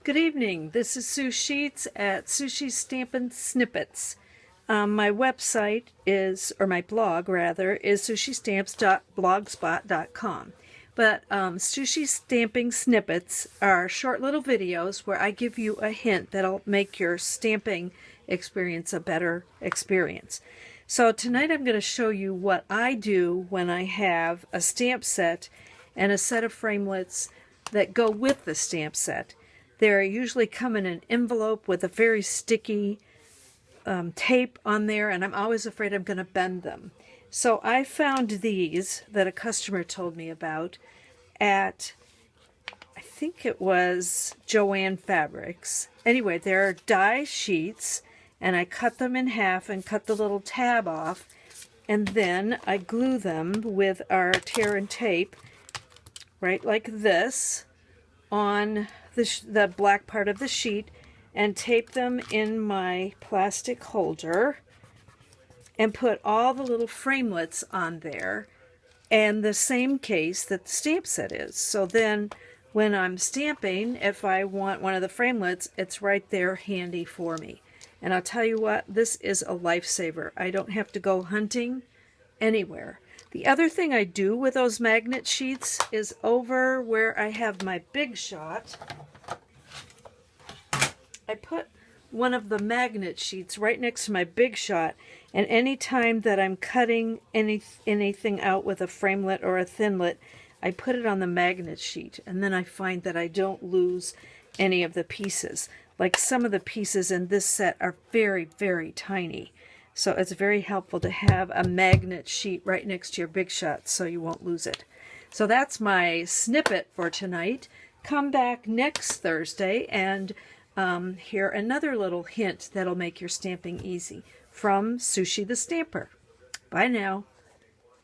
Good evening. This is Scheets at Sushi Stampin' Snippets. My website is, or my blog rather, is sushystamps.blogspot.com. But Sushi Stamping Snippets are short little videos where I give you a hint that'll make your stamping experience a better experience. So tonight I'm going to show you what I do when I have a stamp set and a set of framelits that go with the stamp set. They usually come in an envelope with a very sticky tape on there, and I'm always afraid I'm going to bend them. So I found these that a customer told me about at, I think it was Joann Fabrics. Anyway, they're die sheets, and I cut them in half and cut the little tab off, and then I glue them with our tear and tape, right like this, on the black part of the sheet, and tape them in my plastic holder and put all the little framelits on there, and the same case that the stamp set is. So then when I'm stamping, if I want one of the framelits, it's right there handy for me. And I'll tell you what, this is a lifesaver. I don't have to go hunting anywhere. The other thing I do with those magnet sheets is over where I have my Big Shot, I put one of the magnet sheets right next to my Big Shot, and any time that I'm cutting anything out with a framelit or a thinlit, I put it on the magnet sheet, and then I find that I don't lose any of the pieces. Like some of the pieces in this set are very, very tiny. So it's very helpful to have a magnet sheet right next to your Big Shot so you won't lose it. So that's my snippet for tonight. Come back next Thursday and hear another little hint that'll make your stamping easy from Sushi the Stamper. Bye now.